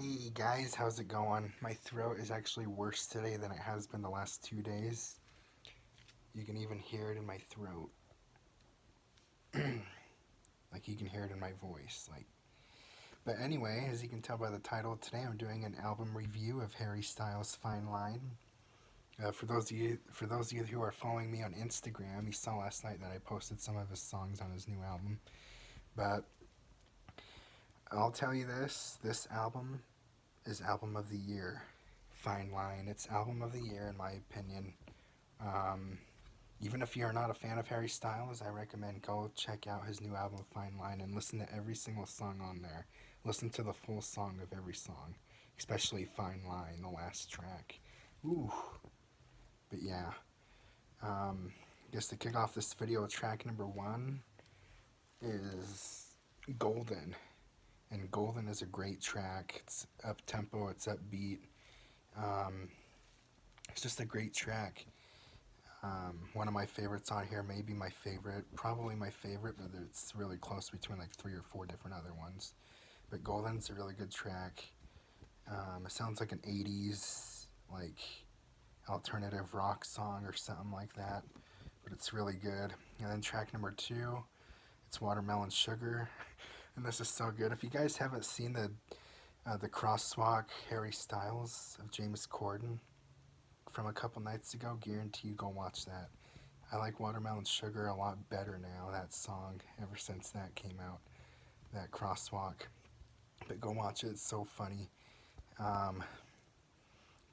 Hey guys, how's it going? My throat is actually worse today than it has been the last 2 days. You can even hear it in my throat. Like you can hear it in my voice. But anyway, as you can tell by the title, today I'm doing an album review of Harry Styles' Fine Line. For those of you who are following me on Instagram, you saw last night that I posted some of his songs on his new album. But I'll tell you this album is album of the year. Fine Line. It's album of the year in my opinion. Um, Even if you're not a fan of Harry Styles, I recommend go check out his new album Fine Line and listen to every single song on there. Listen to the full song of every song, especially Fine Line, the last track. Ooh, but yeah. I guess to kick off this video, track number one is Golden. And Golden is a great track. It's up tempo, it's upbeat. Um, it's just a great track. One of my favorites on here, maybe my favorite, probably my favorite, but it's really close between like 3 or 4 different other ones. But Golden's a really good track. It sounds like an 80s like alternative rock song or something like that, but it's really good. And then track number two, it's Watermelon Sugar, and this is so good. If you guys haven't seen the crosswalk Harry Styles of James Corden from a couple nights ago, guarantee you go watch that. I like Watermelon Sugar a lot better now, that song, ever since that came out, that crosswalk. But go watch it, it's so funny. Um,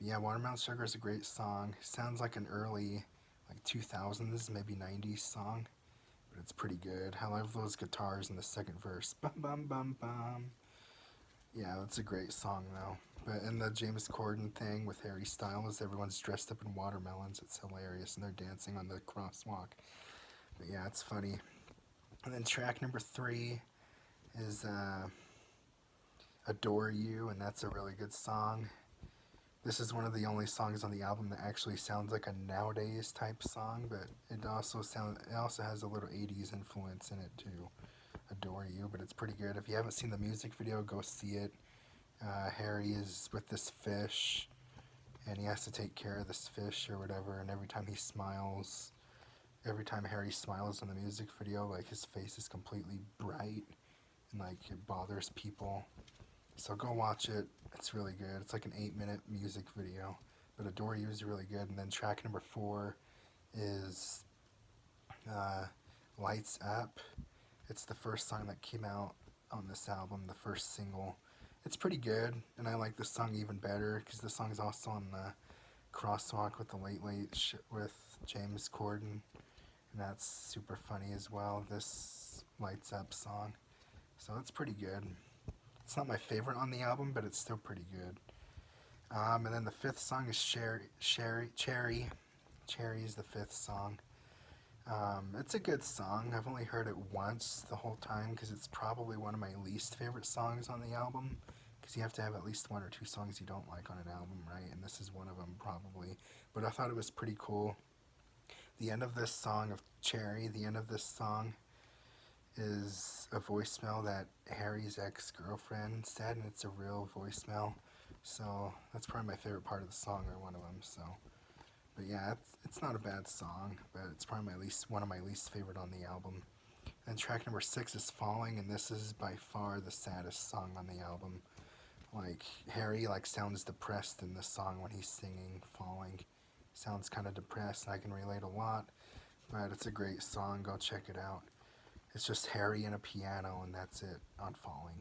yeah, Watermelon Sugar is a great song. Sounds like an early, like 2000s, maybe 90s song, but it's pretty good. I love those guitars in the second verse. Bum bum bum bum. Yeah, it's a great song though. But in the James Corden thing with Harry Styles, everyone's dressed up in watermelons. It's hilarious, and they're dancing on the crosswalk. But yeah, it's funny. And then track number three is Adore You, and that's a really good song. This is one of the only songs on the album that actually sounds like a nowadays type song, but it also has a little 80s influence in it too. Adore You, but it's pretty good. If you haven't seen the music video, go see it. Harry is with this fish, and he has to take care of this fish or whatever, and every time Harry smiles in the music video, like his face is completely bright, and like it bothers people. So go watch it. It's really good. It's like an 8-minute music video. But Adore You is really good. And then track number four is uh, Lights Up. It's the first song that came out on this album, the first single. It's pretty good, and I like this song even better because the song is also on the crosswalk with the Late Late with James Corden, and that's super funny as well, this Lights Up song. So it's pretty good. It's not my favorite on the album, but it's still pretty good. And then the fifth song is Cherry. Cherry is the fifth song. It's a good song. I've only heard it once the whole time because it's probably one of my least favorite songs on the album. Because you have to have at least 1 or 2 songs you don't like on an album, right? And this is one of them probably. But I thought it was pretty cool. The end of this song of Cherry, the end of this song is a voicemail that Harry's ex-girlfriend said, and it's a real voicemail. So that's probably my favorite part of the song, or one of them. So, but yeah, it's not a bad song, but it's probably one of my least favorite on the album. And track number six is Falling, and this is by far the saddest song on the album. Like Harry sounds depressed in this song when he's singing Falling. Sounds kind of depressed, and I can relate a lot. But it's a great song. Go check it out. It's just Harry and a piano, and that's it on Falling.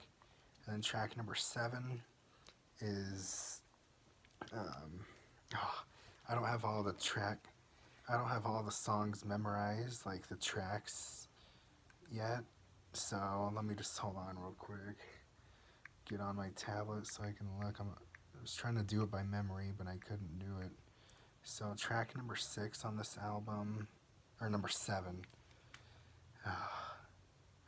And then track number seven is oh, I don't have all the songs memorized, like the tracks yet. So let me just hold on real quick. Get on my tablet so I can look. I was trying to do it by memory, but I couldn't do it. So track number 6 on this album, or number 7.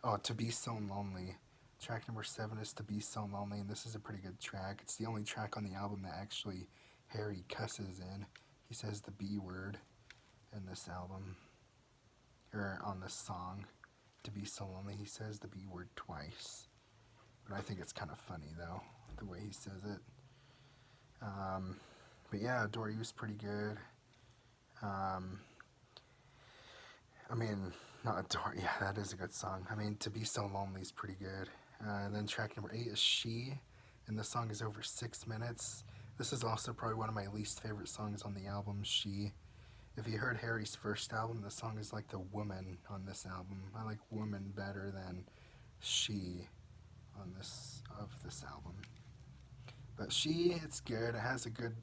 Oh, To Be So Lonely. Track number 7 is To Be So Lonely, and this is a pretty good track. It's the only track on the album that actually Harry cusses in. He says the B word in this album, or on this song. To Be So Lonely, he says the B word twice. But I think it's kind of funny, though, the way he says it. But yeah, Adore You's pretty good. Um, I mean, not Adore, yeah, that is a good song. I mean, To Be So Lonely is pretty good. And then track number 8 is She, and the song is over 6 minutes. This is also probably one of my least favorite songs on the album, She. If you heard Harry's first album, the song is like the woman on this album. I like woman better than She on this album. But She, it's good. It has a good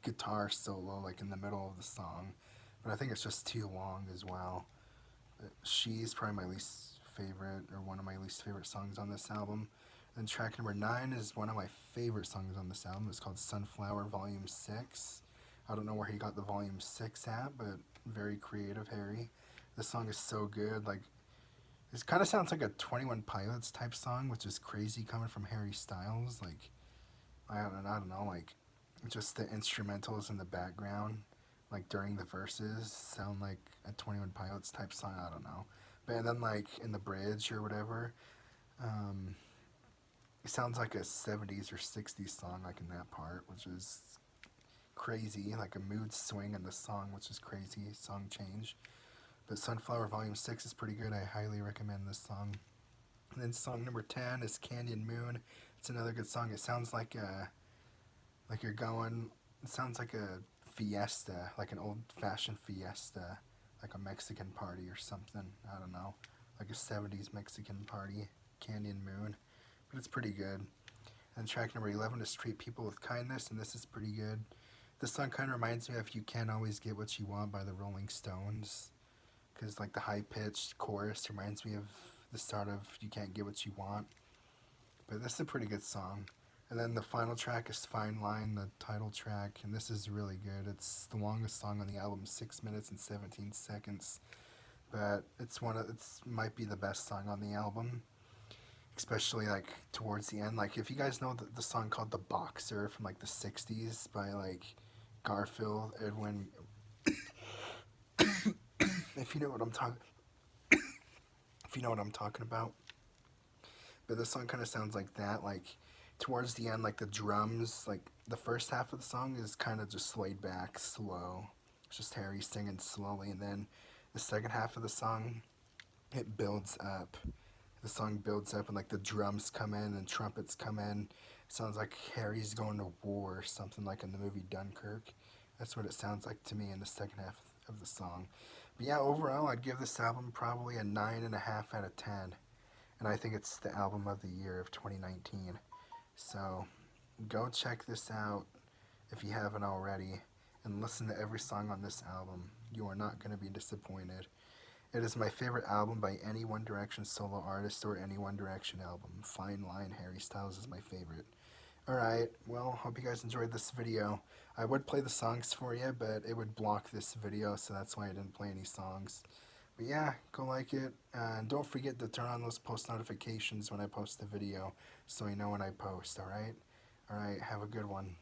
guitar solo like in the middle of the song, but I think it's just too long as well. She's probably my least favorite, or one of my least favorite songs on this album. And track number 9 is one of my favorite songs on this album. It's called Sunflower Volume 6. I don't know where he got the Volume 6 at, but very creative, Harry. This song is so good. Like, it kind of sounds like a 21 Pilots type song, which is crazy coming from Harry Styles. Like, I don't know, like, just the instrumentals in the background, like during the verses, sound like a 21 Pilots type song. I don't know. But then, like, in the bridge or whatever, um, it sounds like a 70s or 60s song, like in that part, which is crazy. Like a mood swing in the song, which is crazy. Song change. But Sunflower Volume 6 is pretty good. I highly recommend this song. And then song number 10 is Canyon Moon. It's another good song. It sounds like you're going. It sounds like a fiesta, like an old-fashioned fiesta, like a Mexican party or something. I don't know, like a 70s Mexican party. Canyon Moon, but it's pretty good. And track number 11 is Treat People with Kindness, and this is pretty good. This song kind of reminds me of You Can't Always Get What You Want by the Rolling Stones, because like the high-pitched chorus reminds me of the start of You Can't Get What You Want. But this is a pretty good song. And then the final track is Fine Line, the title track, and this is really good. It's the longest song on the album, 6 minutes and 17 seconds. But it's might be the best song on the album, especially like towards the end. Like, if you guys know the song called The Boxer from like the 60s by like Garfield, Edwin, if you know what I'm talking if you know what I'm talking about. But this song kind of sounds like that, like towards the end, like the drums, like the first half of the song is kind of just laid back, slow. It's just Harry singing slowly, and then the second half of the song, it builds up. The song builds up, and like the drums come in and trumpets come in. It sounds like Harry's going to war or something, like in the movie Dunkirk. That's what it sounds like to me in the second half of the song. But yeah, overall, I'd give this album probably a 9.5 out of 10. And I think it's the album of the year of 2019. So go check this out if you haven't already, and listen to every song on this album. You are not going to be disappointed. It is my favorite album by any One Direction solo artist or any One Direction album. Fine Line, Harry Styles is my favorite. Alright, well, hope you guys enjoyed this video. I would play the songs for you, but it would block this video, so that's why I didn't play any songs. But yeah, go like it, and don't forget to turn on those post notifications when I post the video, so you know when I post, alright? Alright, have a good one.